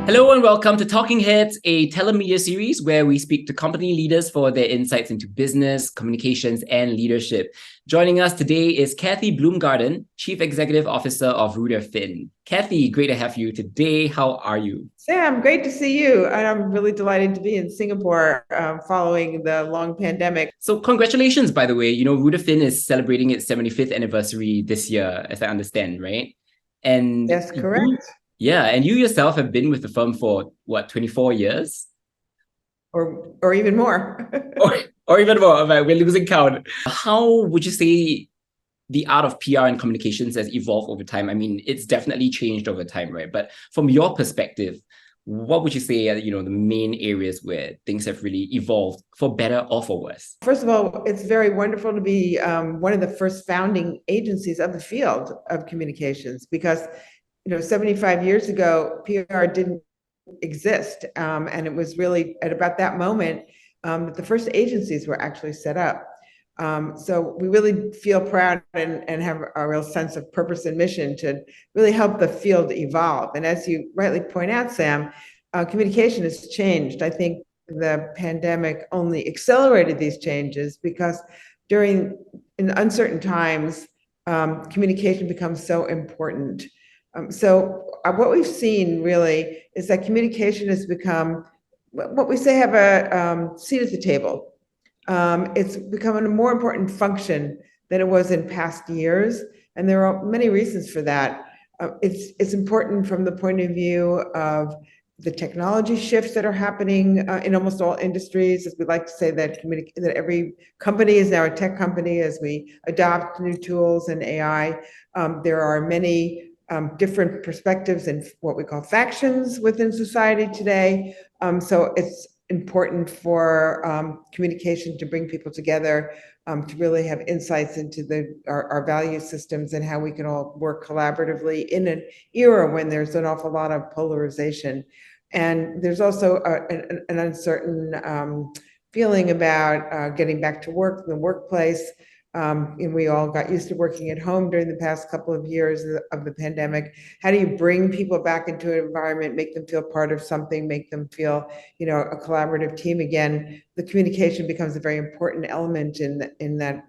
Hello and welcome to Talking Heads, a Telum Media series where we speak to company leaders for their insights into business, communications, and leadership. Joining us today is Kathy Bloomgarden, Chief Executive Officer of Fin. Kathy, great to have you today. How are you? Sam, great to see you. And I'm really delighted to be in Singapore following the long pandemic. So congratulations, by the way. Fin is celebrating its 75th anniversary this year, as I understand, right? And Yes, correct. and you yourself have been with the firm for what, 24 years? Or even more. or even more, right? We're losing count. How would you say the art of PR and communications has evolved over time? I mean, it's definitely changed over time, right? But from your perspective, what would you say are, the main areas where things have really evolved for better or for worse? First of all, it's very wonderful to be one of the first founding agencies of the field of communications because, 75 years ago, PR didn't exist. And it was really at about that moment that the first agencies were actually set up. So we really feel proud and have a real sense of purpose and mission to really help the field evolve. And as you rightly point out, Sam, communication has changed. I think the pandemic only accelerated these changes because in uncertain times, communication becomes so important. So what we've seen really is that communication has become what we say have a seat at the table. It's become a more important function than it was in past years, and there are many reasons for that. It's important from the point of view of the technology shifts that are happening in almost all industries. As we like to say that every company is now a tech company as we adopt new tools and AI. There are many different perspectives and what we call factions within society today. So it's important for communication to bring people together, to really have insights into our value systems and how we can all work collaboratively in an era when there's an awful lot of polarization. And there's also an uncertain feeling about getting back to work in the workplace. And we all got used to working at home during the past couple of years of the pandemic. How do you bring people back into an environment, make them feel part of something, make them feel, a collaborative team again? The communication becomes a very important element in that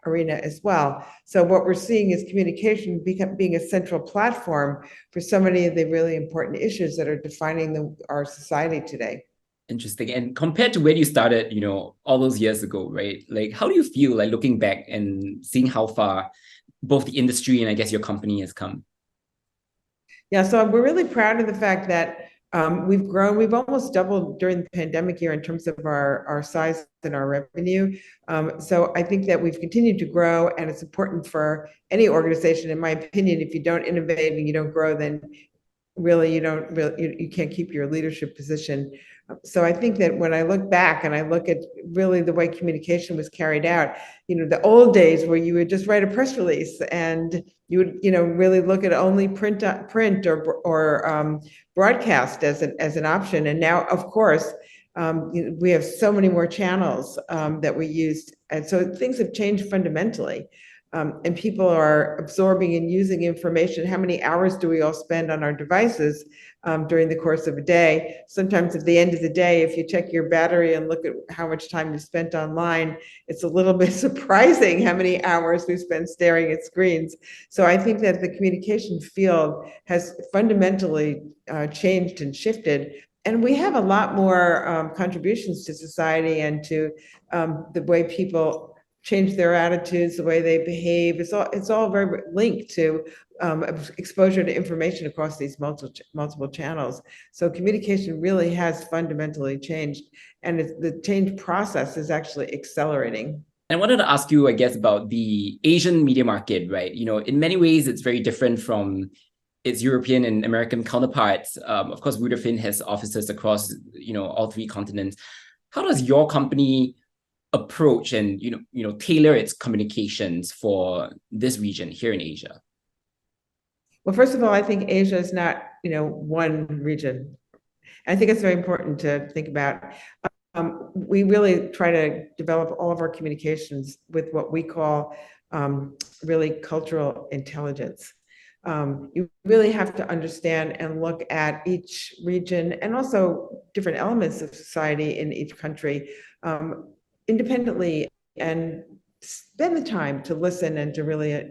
arena as well. So what we're seeing is communication being a central platform for so many of the really important issues that are defining our society today. Interesting. And compared to when you started, all those years ago, right? Like, how do you feel like looking back and seeing how far both the industry and I guess your company has come? Yeah, so we're really proud of the fact that we've grown. We've almost doubled during the pandemic year in terms of our size and our revenue. So I think that we've continued to grow, and it's important for any organization, in my opinion. If you don't innovate and you don't grow, then really you can't keep your leadership position. So I think that when I look back and I look at really the way communication was carried out, the old days where you would just write a press release and you would really look at only print or broadcast as an option. And now, of course, we have so many more channels that we use, and so things have changed fundamentally. And people are absorbing and using information. How many hours do we all spend on our devices during the course of a day? Sometimes at the end of the day, if you check your battery and look at how much time you spent online, it's a little bit surprising how many hours we spend staring at screens. So I think that the communication field has fundamentally changed and shifted. And we have a lot more contributions to society and to the way people change their attitudes, the way they behave. It's all very linked to exposure to information across these multiple channels. So communication really has fundamentally changed, and the change process is actually accelerating. I wanted to ask you, I guess, about the Asian media market, right? In many ways, it's very different from its European and American counterparts. Of course, Fin has offices across, all three continents. How does your company approach and tailor its communications for this region here in Asia? Well, first of all, I think Asia is not one region. I think it's very important to think about. We really try to develop all of our communications with what we call really cultural intelligence. You really have to understand and look at each region and also different elements of society in each country independently, and spend the time to listen and to really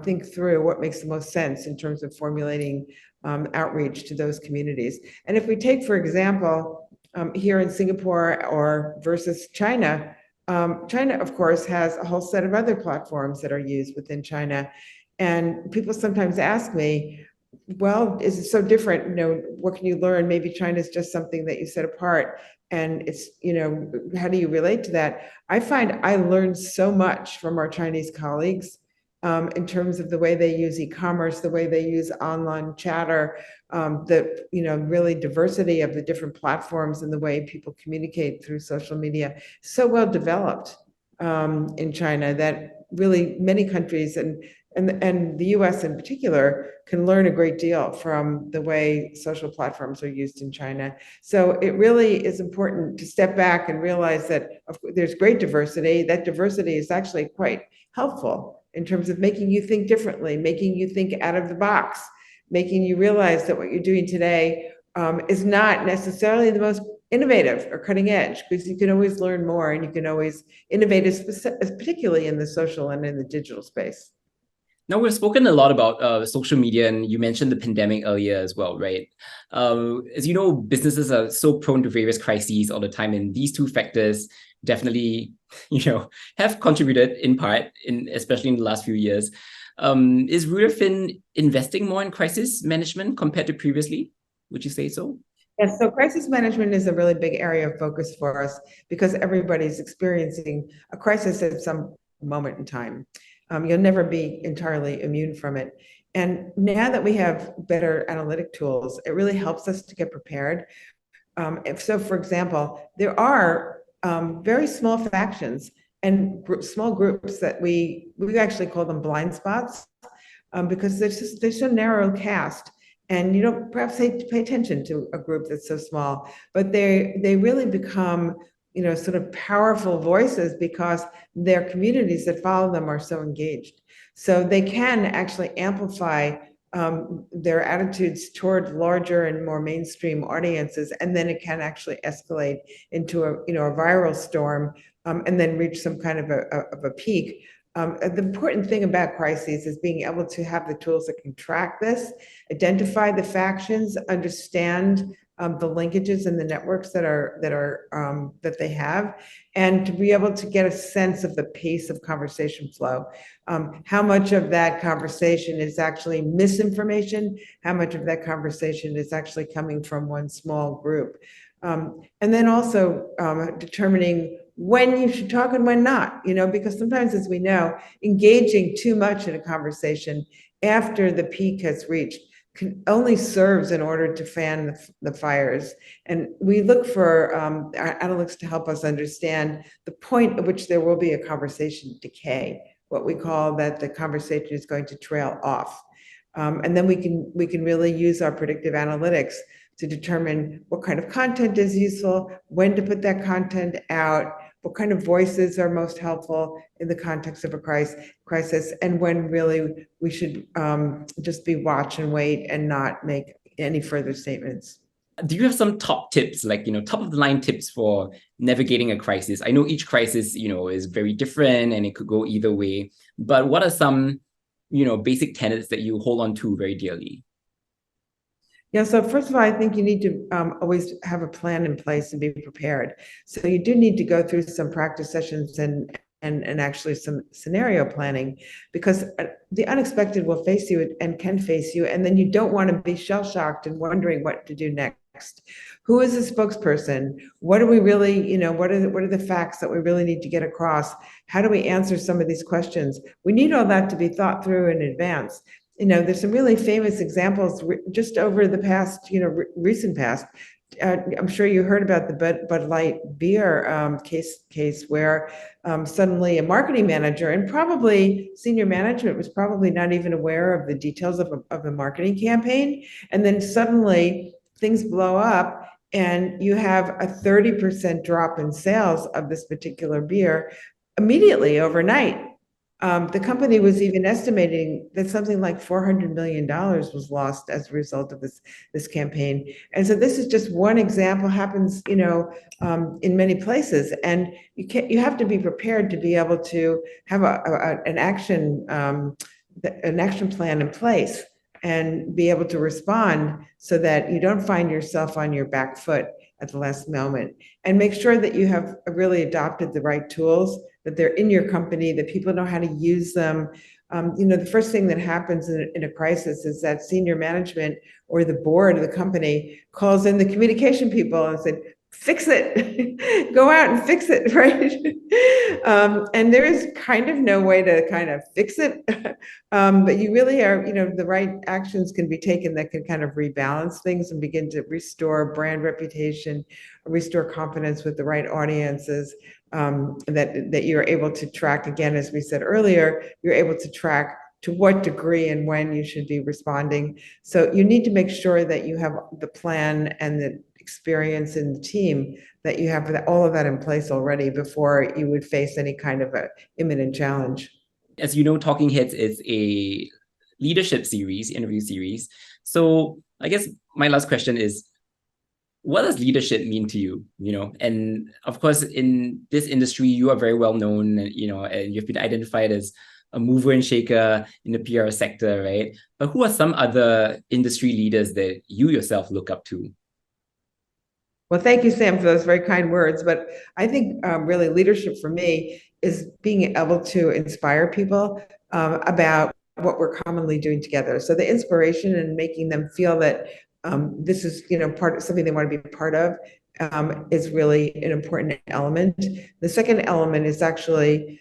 think through what makes the most sense in terms of formulating outreach to those communities. And if we take, for example, here in Singapore or versus China, China, of course, has a whole set of other platforms that are used within China. And people sometimes ask me, well, is it so different? You know, what can you learn? Maybe China is just something that you set apart. And it's, you know, how do you relate to that? I find I learned so much from our Chinese colleagues in terms of the way they use e-commerce, the way they use online chatter, the, you know, really diversity of the different platforms and the way people communicate through social media, so well developed in China that really many countries and the US in particular can learn a great deal from the way social platforms are used in China. So it really is important to step back and realize that there's great diversity. That diversity is actually quite helpful in terms of making you think differently, making you think out of the box, making you realize that what you're doing today is not necessarily the most innovative or cutting edge, because you can always learn more and you can always innovate, particularly in the social and in the digital space. Now, we've spoken a lot about social media, and you mentioned the pandemic earlier as well, right? As you know, businesses are so prone to various crises all the time, and these two factors definitely, have contributed in part, especially in the last few years. Is Rudafin investing more in crisis management compared to previously? Would you say so? Yes, so crisis management is a really big area of focus for us because everybody's experiencing a crisis at some moment in time. You'll never be entirely immune from it. And now that we have better analytic tools, it really helps us to get prepared. So, for example, there are very small factions and small groups that we actually call them blind spots because they're so narrow cast. And you don't perhaps pay attention to a group that's so small, but they really become sort of powerful voices because their communities that follow them are so engaged. So they can actually amplify their attitudes toward larger and more mainstream audiences, and then it can actually escalate into a viral storm, and then reach some kind of a peak. The important thing about crises is being able to have the tools that can track this, identify the factions, understand the linkages and the networks that they have, and to be able to get a sense of the pace of conversation flow. How much of that conversation is actually misinformation? How much of that conversation is actually coming from one small group? And then also determining when you should talk and when not, because sometimes, as we know, engaging too much in a conversation after the peak has reached only serves in order to fan the fires. And we look for our analytics to help us understand the point at which there will be a conversation decay, what we call that the conversation is going to trail off. And then we can really use our predictive analytics to determine what kind of content is useful, when to put that content out, what kind of voices are most helpful in the context of a crisis, and when really we should just be watch and wait and not make any further statements. Do you have some top tips, like, top of the line tips for navigating a crisis? I know each crisis, is very different and it could go either way, but what are some, basic tenets that you hold on to very dearly? Yeah, so first of all, I think you need to always have a plan in place and be prepared. So you do need to go through some practice sessions and actually some scenario planning, because the unexpected will face you and can face you, and then you don't want to be shell-shocked and wondering what to do next. Who is the spokesperson? What do we really, what are the facts that we really need to get across? How do we answer some of these questions? We need all that to be thought through in advance. There's some really famous examples just over the past, recent past. I'm sure you heard about the Bud Light beer case where suddenly a marketing manager and probably senior management was probably not even aware of the details of the marketing campaign. And then suddenly things blow up and you have a 30% drop in sales of this particular beer immediately overnight. The company was even estimating that something like $400 million was lost as a result of this campaign. And so this is just one example, happens, in many places. And you have to be prepared to be able to have an action plan in place and be able to respond so that you don't find yourself on your back foot at the last moment. And make sure that you have really adopted the right tools, that they're in your company, that people know how to use them. The first thing that happens in a crisis is that senior management or the board of the company calls in the communication people and said, fix it, go out and fix it, right? And there is kind of no way to kind of fix it. But you really are, the right actions can be taken that can kind of rebalance things and begin to restore brand reputation, restore confidence with the right audiences, that you're able to track. Again, as we said earlier, you're able to track to what degree and when you should be responding. So you need to make sure that you have the plan and the experience in the team, that you have all of that in place already before you would face any kind of a imminent challenge. As you know, Talking Heads is a leadership series, interview series. So I guess my last question is, what does leadership mean to you? And of course, in this industry, you are very well known, and you've been identified as a mover and shaker in the PR sector, right? But who are some other industry leaders that you yourself look up to? Well, thank you, Sam, for those very kind words. But I think really leadership for me is being able to inspire people about what we're commonly doing together. So the inspiration and making them feel that this is, part of something they want to be part of is really an important element. The second element is actually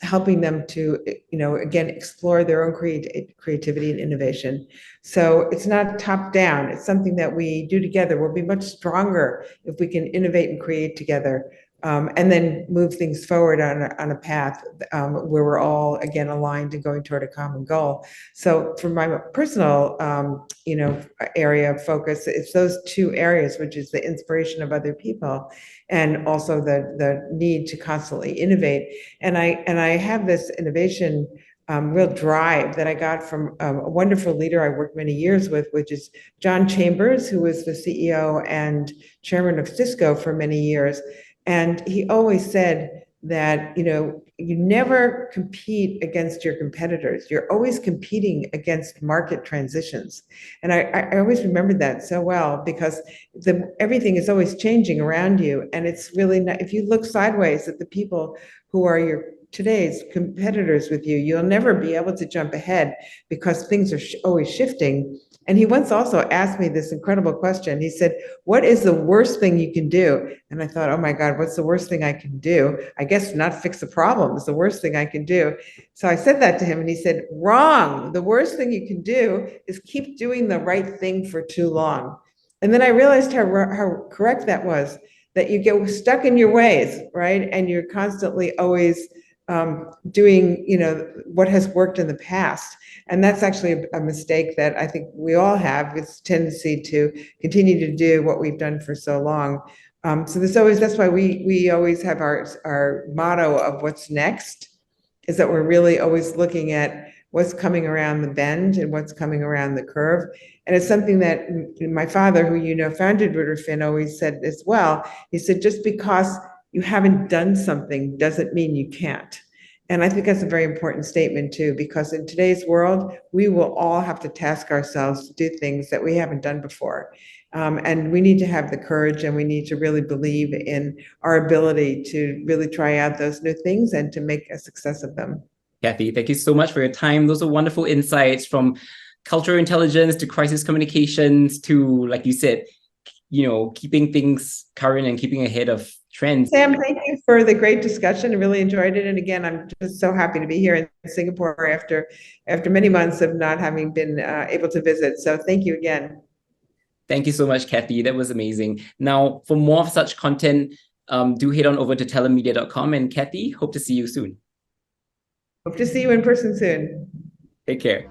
helping them to, again, explore their own creativity and innovation. So it's not top down. It's something that we do together. We'll be much stronger if we can innovate and create together. And then move things forward on a path where we're all, again, aligned and going toward a common goal. So for my personal, area of focus, it's those two areas, which is the inspiration of other people and also the need to constantly innovate. And I have this innovation real drive that I got from a wonderful leader I worked many years with, which is John Chambers, who was the CEO and chairman of Cisco for many years. And he always said that, you never compete against your competitors. You're always competing against market transitions. And I always remembered that so well, because everything is always changing around you. And it's really not, if you look sideways at the people who are today's competitors with you, you'll never be able to jump ahead because things are always shifting. And he once also asked me this incredible question. He said, what is the worst thing you can do? And I thought, oh my God, what's the worst thing I can do? I guess not fix the problem is the worst thing I can do. So I said that to him and he said, wrong. The worst thing you can do is keep doing the right thing for too long. And then I realized how correct that was, that you get stuck in your ways, right? And you're constantly always doing, what has worked in the past. And that's actually a mistake that I think we all have, this tendency to continue to do what we've done for so long. So that's why we always have our motto of what's next, is that we're really always looking at what's coming around the bend and what's coming around the curve. And it's something that my father, who founded Reuter Finn, always said as well. He said, just because you haven't done something doesn't mean you can't. And I think that's a very important statement too, because in today's world, we will all have to task ourselves to do things that we haven't done before. And we need to have the courage, and we need to really believe in our ability to really try out those new things and to make a success of them. Kathy, thank you so much for your time. Those are wonderful insights, from cultural intelligence to crisis communications to, like you said, keeping things current and keeping ahead of trends. Sam, thank you for the great discussion. I really enjoyed it. And again, I'm just so happy to be here in Singapore after many months of not having been able to visit. So thank you again. Thank you so much, Kathy. That was amazing. Now, for more of such content, do head on over to telummedia.com. And Kathy, hope to see you soon. Hope to see you in person soon. Take care.